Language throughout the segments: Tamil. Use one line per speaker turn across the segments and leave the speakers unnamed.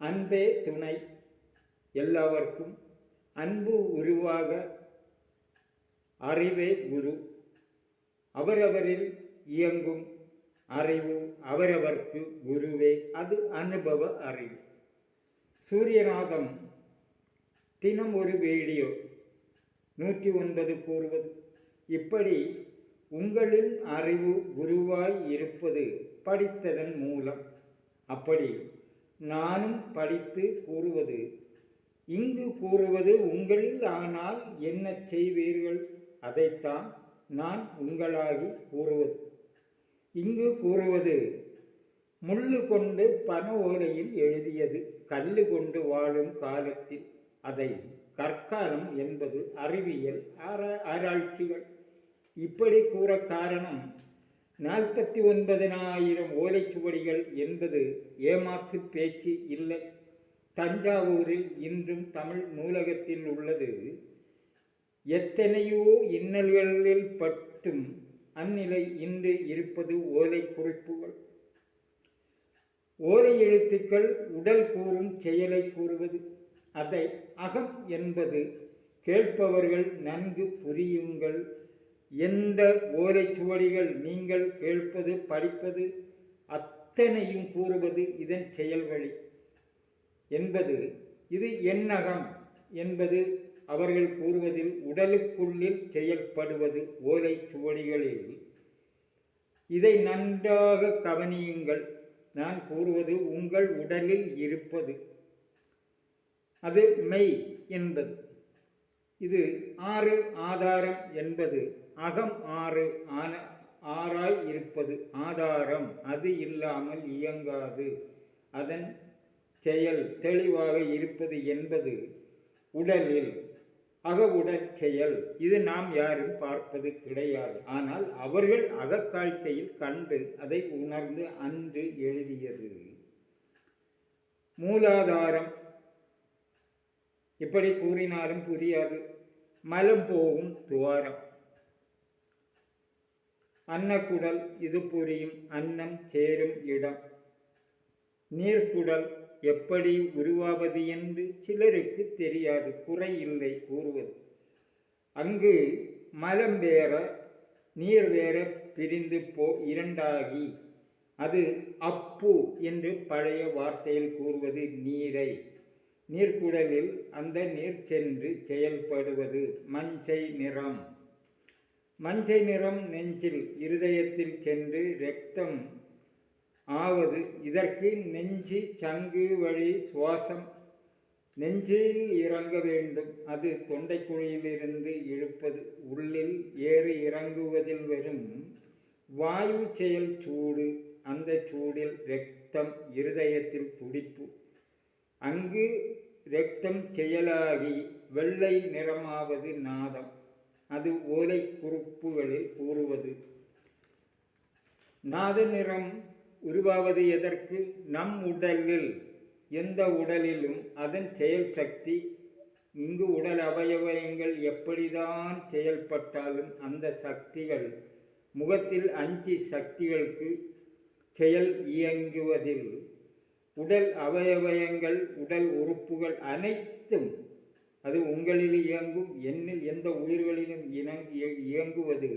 அன்பே துணை எல்லாவர்க்கும். அன்பு உருவாக அறிவே குரு. அவரவரில் இயங்கும் அறிவு அவரவர்க்கு குருவே. அது அனுபவ அறிவு. சூரியநாதம் தினம் ஒரு வீடியோ 109 கூறுவது, இப்படி உங்களின் அறிவு குருவாய் இருப்பது படித்ததன் மூலம். அப்படி நானும் படித்து கூறுவது, இங்கு கூறுவது உங்களில் ஆனால் என்ன செய்வீர்கள், அதைத்தான் நான் உங்களாகி கூறுவது. இங்கு கூறுவது முள்ளு கொண்டு பனை ஓலையில் எழுதியது, கல்லு கொண்டு வாழும் காலத்தில். அதை கற்காலம் என்பது அறிவியல் ஆராய்ச்சிகள். இப்படி கூற காரணம் 49,000 ஓலைச்சுவடிகள் என்பது ஏமாத்து பேச்சு இல்லை. தஞ்சாவூரில் இன்றும் தமிழ் நூலகத்தில் உள்ளது. எத்தனையோ இன்னல்களில் பட்டும் அந்நிலை இன்று இருப்பது ஓலை குறிப்புகள். ஓலை எழுத்துக்கள் உடல் கூறும் செயலை கூறுவது. அதை அகம் என்பது கேட்பவர்கள் நன்கு புரியுங்கள். எந்த ஓலைச்சுவடிகள் நீங்கள் கேட்பது படிப்பது அத்தனையும் கூறுவது இதன் செயல் வழி என்பது. இது எண்ணகம் என்பது அவர்கள் கூறுவதில் உடலுக்குள்ளில் செயல்படுவது ஓலைச்சுவடிகளில். இதை நன்றாக கவனியுங்கள். நான் கூறுவது உங்கள் உடலில் இருப்பது, அது மெய் என்பது. இது 6 ஆதாரம் என்பது அகம் 6 இருப்பது ஆதாரம். அது இல்லாமல் இயங்காது. அதன் செயல் தெளிவாக இருப்பது என்பது உடலில் அகவுடற் செயல். இது நாம் யாரும் பார்ப்பது கிடையாது. ஆனால் அவர்கள் அகக்காட்சியில் கண்டு அதை உணர்ந்து அன்று எழுதியது. மூலாதாரம் இப்படி கூறினாலும் புரியாது. மலம் போகும் துவாரம். அன்னக்குடல் இது புரியும். அன்னம் சேரும் இடம். நீர்க்குடல் எப்படி உருவாவது என்று சிலருக்கு தெரியாது. குறை இல்லை கூறுவது. அங்கு மலம் வேற நீர் வேற பிரிந்து இரண்டாகி அது அப்பு என்று பழைய வார்த்தையில் கூறுவது நீரை. நீர்க்குடலில் அந்த நீர் சென்று செயல்படுவது மஞ்சை நிறம். மஞ்சை நிறம் நெஞ்சில் இருதயத்தில் சென்று இரத்தம் ஆவது. இதற்கு நெஞ்சு சங்கு வழி சுவாசம் நெஞ்சில் இறங்க வேண்டும். அது தொண்டைக்குழியிலிருந்து இழுப்பது. உள்ளில் ஏறு இறங்குவதில் வரும் வாயு செயல் சூடு. அந்த சூடில் இரத்தம் இருதயத்தில் துடிப்பு. அங்கு இரத்தம் செயலாகி வெள்ளை நிறமாவது நாதம். அது ஓலை குறிப்புகளில் கூறுவது. நாத நிறம் உருவாவது எதற்கு? நம் உடலில் எந்த உடலிலும் அதன் செயல் சக்தி. இங்கு உடல் அவயவங்கள் எப்படிதான் செயல்பட்டாலும் அந்த சக்திகள் முகத்தில் 5 சக்திகளுக்கு செயல் இயங்குவதில் உடல் அவயவங்கள் உடல் உறுப்புகள் அனைத்தும் அது உங்களில் இயங்கும். என்னில் எந்த உயிர்களிலும் இயங்குவது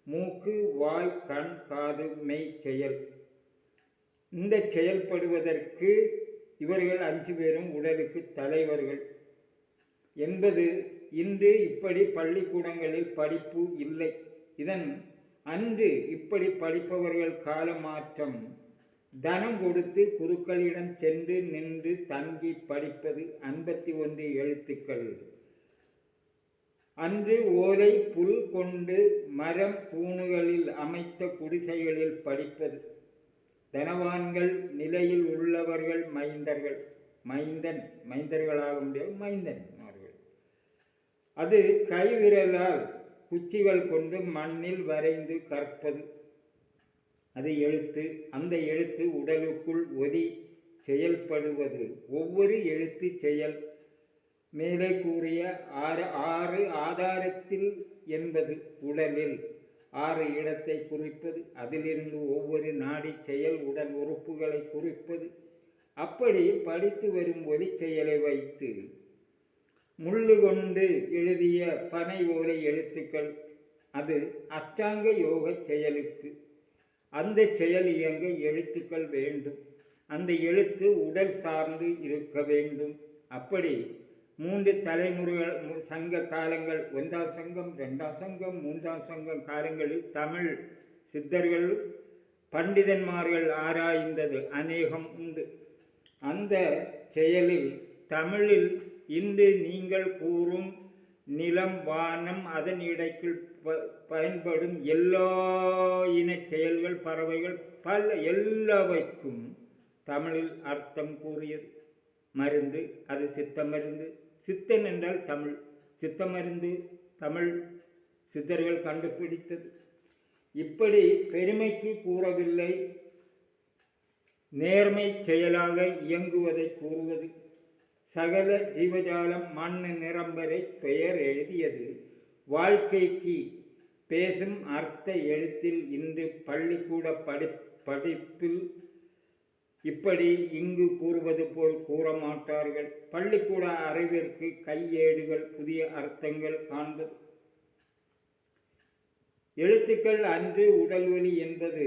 மூக்கு வாய் கண் காது மெய் செயல். இந்த செயல்படுவதற்கு இவர்கள் 5 பேரும் உடலுக்கு தலைவர்கள் என்பது. இன்று இப்படி பள்ளிக்கூடங்களில் படிப்பு இல்லை. இதன் அன்று இப்படி படிப்பவர்கள் காலமாற்றம். தனம் கொடுத்து குருக்களிடம் சென்று நின்று தங்கி படிப்பது 51 எழுத்துக்கள். அன்று ஓலை புல் கொண்டு மரம் பூணுகளில் அமைத்த குடிசைகளில் படிப்பது. தனவான்கள் நிலையில் உள்ளவர்கள் மைந்தர்கள். மைந்தர்களாக முடியாது, மைந்தன்மார்கள். அது கைவிரலால் குச்சிகள் கொண்டு மண்ணில் வரைந்து கற்பது. அது எழுத்து. அந்த எழுத்து உடலுக்குள் ஒலி செயல்படுவது. ஒவ்வொரு எழுத்து செயல் மேலே கூறிய 6 ஆதாரத்தில் என்பது உடலில் 6 இடத்தை குறிப்பது. அதிலிருந்து ஒவ்வொரு நாடி செயல் உடல் உறுப்புகளை குறிப்பது. அப்படி படித்து வரும் ஒலி செயலை வைத்து முள்ளு கொண்டு எழுதிய பனை ஓலை எழுத்துக்கள், அது அஷ்டாங்க யோக செயலுக்கு. அந்த செயல் இயங்க எழுத்துக்கள் வேண்டும். அந்த எழுத்து உடல் சார்ந்து இருக்க வேண்டும். அப்படி 3 தலைமுறைகள் சங்க காலங்கள், 1ஆம் சங்கம், 2ஆம் சங்கம், 3ஆம் சங்கம் காலங்களில் தமிழ் சித்தர்கள் பண்டிதன்மார்கள் ஆராய்ந்தது அநேகம் உண்டு. அந்த செயலில் தமிழில் இன்று நீங்கள் கூறும் நிலம், வானம், அதன் இடைக்குள் பயன்படும் எல்லா இன செயல்கள், பறவைகள், பல எல்லாவைக்கும் தமிழில் அர்த்தம் கூறியது. மருந்து, அது சித்த மருந்து. சித்தன் என்றால் தமிழ். சித்த மருந்து தமிழ் சித்தர்கள் கண்டுபிடித்தது. இப்படி பெருமைக்கு கூறவில்லை, நேர்மை செயலாக இயங்குவதை கூறுவது. சகல ஜீவஜாலம் மண்ணு நிரம்பரை பெயர் எழுதியது வாழ்க்கைக்கு பேசும் அர்த்த எழுத்தில். இன்று பள்ளிக்கூட படிப்பில் இப்படி இங்கு கூறுவது போல் கூற மாட்டார்கள். பள்ளிக்கூட அறிவிற்கு கையேடுகள், புதிய அர்த்தங்கள் காண்பது. எழுத்துக்கள் அன்று உடல் ஒலி என்பது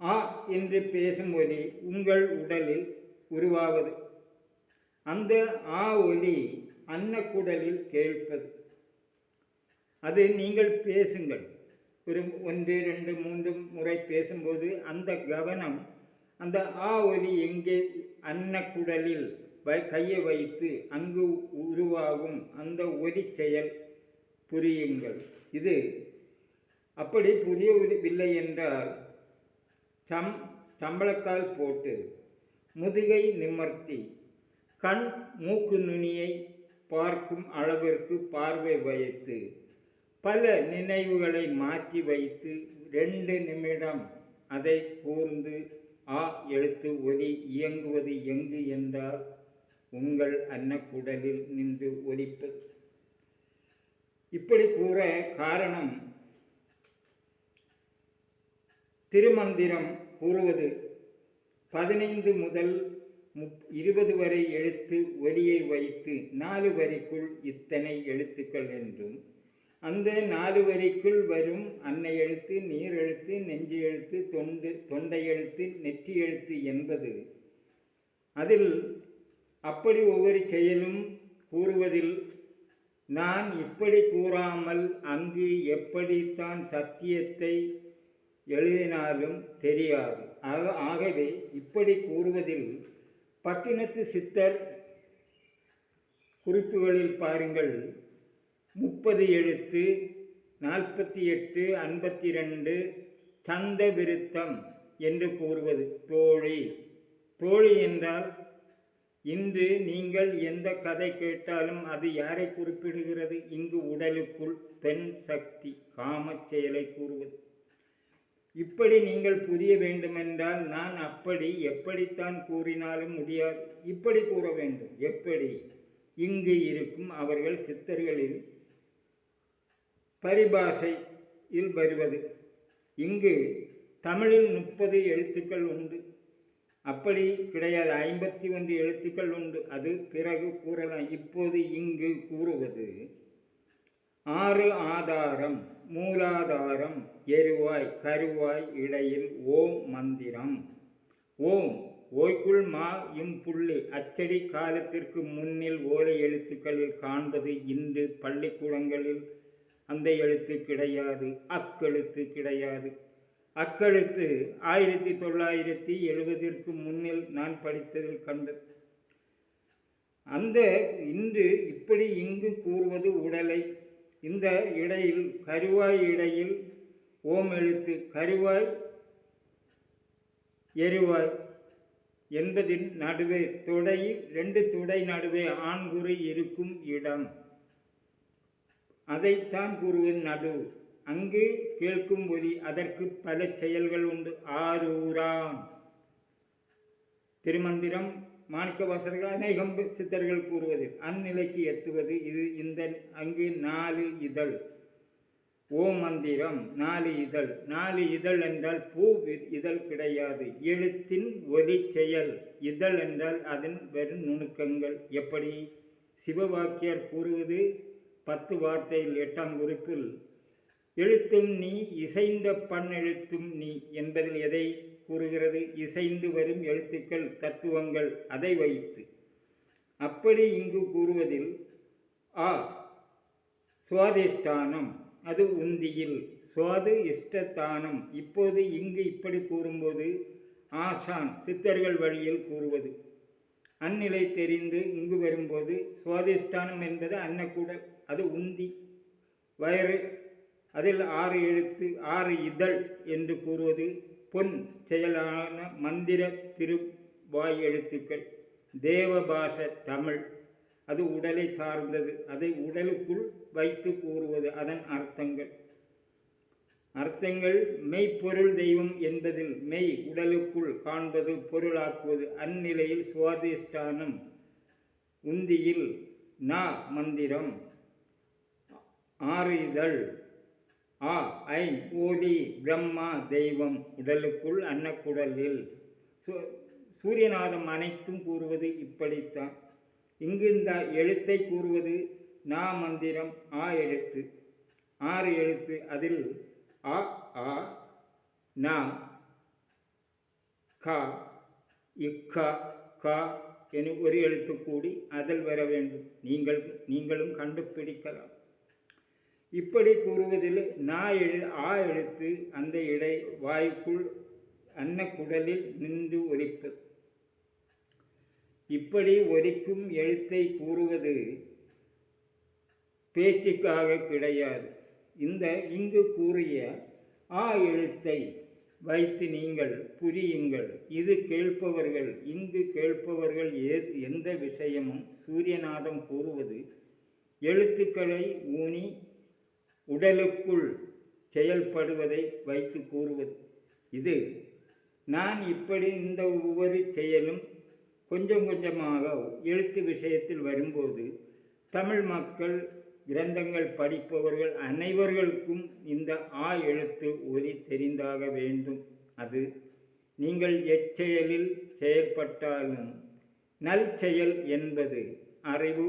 ஆ என்று பேசும் ஒலி உங்கள் உடலில் உருவாவது. அந்த ஆ ஒலி அன்னக்குடலில் கேட்பது. அது நீங்கள் பேசுங்கள், ஒரு 1, 2, 3 முறை பேசும்போது அந்த கவனம், அந்த ஆ ஒலி எங்கே அன்னக்குடலில் கையை வைத்து அங்கு உருவாகும் அந்த ஒலி செயல் புரியுங்கள். இது அப்படி புரியவில்லை என்றால் சம்பளக்கால் போட்டு முதுகை நிமர்த்தி கண் மூக்கு நுனியை பார்க்கும் அளவிற்கு பார்வை வைத்து பல நினைவுகளை மாற்றி வைத்து 2 நிமிடம் அதை கூர்ந்து ஆ எழுத்து ஒலி இயங்குவது எங்கு என்றால் உங்கள் அன்னக்குடலில் நின்று ஒலிப்பது. இப்படி கூற காரணம், திருமந்திரம் கூறுவது 15 முதல் 20 வரை எழுத்து ஒலியை வைத்து 4 வரிக்குள் இத்தனை எழுத்துக்கள் என்றும், அந்த 4 வரிக்குள் வரும் அன்னை எழுத்து, நீர் எழுத்து, நெஞ்சு எழுத்து, தொண்டை எழுத்து, நெற்றி எழுத்து என்பது. அதில் அப்படி ஒவ்வொரு செயலும் கூறுவதில் நான் இப்படி கூறாமல் அங்கு எப்படித்தான் சத்தியத்தை எழுதினாலும் தெரியாது. ஆகவே இப்படி கூறுவதில் பட்டினத்து சித்தர் குறிப்புகளில் பாருங்கள், 30 எழுத்து, 48, 52 சந்த விருத்தம் என்று கூறுவது. தோழி என்றால் இன்று நீங்கள் எந்த கதை கேட்டாலும் அது யாரை குறிப்பிடுகிறது? இங்கு உடலுக்குள் பெண் சக்தி காம செயலை கூறுவது. இப்படி நீங்கள் புரிய வேண்டுமென்றால் நான் அப்படி எப்படித்தான் கூறினாலும் முடியாது, இப்படி கூற வேண்டும். எப்படி? இங்கு இருக்கும் அவர்கள் சித்தர்களில் பரிபாஷையில் வருவது. இங்கு தமிழில் 30 எழுத்துக்கள் உண்டு, அப்படி கிடையாது, 51 எழுத்துக்கள் உண்டு. அது பிறகு கூறலாம். இப்போது இங்கு கூறுவது 6 ஆதாரம், மூலாதாரம், எருவாய், கருவாய், இடையில் ஓம் மந்திரம். ஓம் ஓய்க்குள் மா இம் புள்ளி அச்சடி காலத்திற்கு முன்னில் ஓலை எழுத்துக்களில் காண்பது. இன்று பள்ளிக்கூடங்களில் அந்த எழுத்து கிடையாது, அக்கெழுத்து கிடையாது. அக்கெழுத்து 1970 முன்னில் நான் படித்ததில் கண்டது. அந்த இன்று இப்படி இங்கு கூறுவது உடலை. இந்த இடையில் கருவாய், இடையில் ஓம் எழுத்து, கருவாய் எருவாய் என்பதின் நடுவே தொடை, 2 தொடை நடுவே ஆண்குறி இருக்கும் இடம், அதைத்தான் கூறுவது நடு. அங்கு கேட்கும் ஒலி. அதற்கு பல செயல்கள் உண்டு. ஆரூரான் திருமந்திரம் மாணிக்கவாசகர்கள் அநேகம் சித்தர்கள் கூறுவது அந்நிலைக்கு எத்துவது. இது இந்த அங்கு 4 இதழ் ஓ மந்திரம் 4 இதழ். 4 இதழ் என்றால் பூ இதழ் கிடையாது, எழுத்தின் ஒலி செயல். இதழ் என்றால் அதன் வெறும் நுணுக்கங்கள். எப்படி சிவவாக்கியர் கூறுவது 10 வார்த்தையில் 8ஆம் குறிப்பில், எழுத்தும் நீ இசைந்த பண் எழுத்தும் நீ என்பதில் எதை கூறுகிறது? இசைந்து வரும் எழுத்துக்கள், தத்துவங்கள், அதை வைத்து. அப்படி இங்கு கூறுவதில் ஆ சுவாதிஷ்டானம், அது உந்தியில். சுவாது இஷ்டத்தானம். இப்போது இங்கு இப்படி கூறும்போது ஆசான் சித்தர்கள் வழியில் கூறுவது. அந்நிலை தெரிந்து இங்கு வரும்போது சுவாதிஷ்டானம் என்பது அன்னக்கூடல், அது உந்தி. வயறு, அதில் 6 எழுத்து 6 இதழ் என்று கூறுவது பொன் செயலான மந்திர திருவாய் எழுத்துக்கள். தேவபாஷ தமிழ், அது உடலை சார்ந்தது, அதை உடலுக்குள் வைத்து கூறுவது. அதன் அர்த்தங்கள் மெய்ப்பொருள் தெய்வம் என்பதில் மெய் உடலுக்குள் காண்பது, பொருளாக்குவது. அந்நிலையில் சுவாதிஷ்டானம் உந்தியில், நா மந்திரம், 6 இதழ், ஆ ஐ ஓடி பிரம்மா தெய்வம், உடலுக்குள் அன்னக்குடலில். சூரியநாதம் அனைத்தும் கூறுவது இப்படித்தான். இங்கு இந்த எழுத்தை கூறுவது நா மந்திரம், ஆ எழுத்து, 6 எழுத்து. அதில் ஆ ஆ நா கா இக்கா கா என ஒரு எழுத்து கூடி அதில் வர வேண்டும். நீங்களும் கண்டுபிடிக்கலாம். இப்படி கூறுவதில் ஆ எழுத்து அந்த இடை வாய்க்குள் அன்னக்குடலில் நின்று ஒலிப்பது. இப்படி ஒலிக்கும் எழுத்தை கூறுவது பேச்சுக்காக கிடையாது. இந்த இங்கு கூறிய ஆ எழுத்தை வைத்து நீங்கள் புரியுங்கள். இது கேட்பவர்கள், இங்கு கேட்பவர்கள் எந்த விஷயமும் சூரியநாதம் கூறுவது எழுத்துக்களை ஊனி உடலுக்குள் செயல்படுவதை வைத்து கூறுவது. இது நான் இப்படி இந்த ஒவ்வொரு செயலும் கொஞ்சம் கொஞ்சமாக எழுத்து விஷயத்தில் வரும்போது தமிழ் மக்கள், கிரந்தங்கள் படிப்பவர்கள் அனைவர்களுக்கும் இந்த ஆ எழுத்து ஒலி தெரிந்தாக வேண்டும். அது நீங்கள் எச்செயலில் செயற்பட்டாலும் நல் செயல் என்பது அறிவு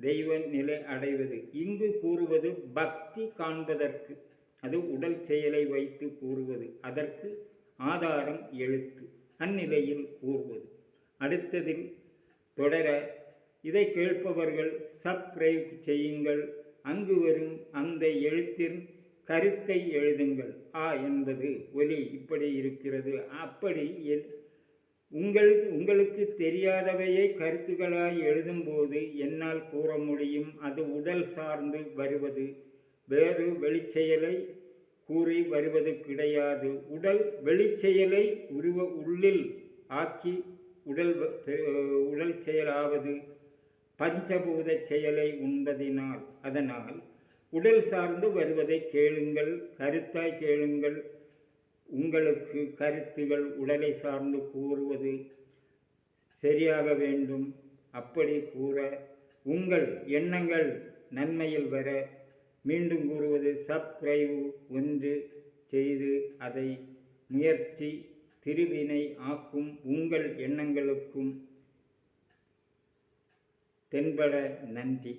தெய்வ நிலை அடைவது. இங்கு கூறுவது பக்தி காண்பதற்கு, அது உடல் செயலை வைத்து கூறுவது. அதற்கு ஆதாரம் எழுத்து, அந்நிலையில் கூறுவது. அடுத்ததில் தொடர இதை கேட்பவர்கள் சப்ஸ்கிரைப் செய்யுங்கள். அங்கு வரும் அந்த எழுத்தின் கருத்தை எழுதுங்கள். ஆ என்பது ஒலி இப்படி இருக்கிறது. அப்படி உங்களுக்கு தெரியாதவையை கருத்துக்களாய் எழுதும்போது என்னால் கூற முடியும். அது உடல் சார்ந்து வருவது, வேறு வெளிச்செயலை கூறி வருவது கிடையாது. உடல் வெளிச்செயலை உள்ளில் ஆக்கி உடல் செயலாவது பஞ்சபூத செயலை உண்பதினால். அதனால் உடல் சார்ந்து வருவதை கேளுங்கள், கருத்தாய் கேளுங்கள். உங்களுக்கு கருத்துகள் உடலை சார்ந்து கூறுவது சரியாக வேண்டும். அப்படி கூற உங்கள் எண்ணங்கள் நன்மையில் வர மீண்டும் கூறுவது சப்ஸ்கிரைப் ஒன்று செய்து அதை முயற்சி திருவினை ஆக்கும் உங்கள் எண்ணங்களுக்கும் தென்பட. நன்றி.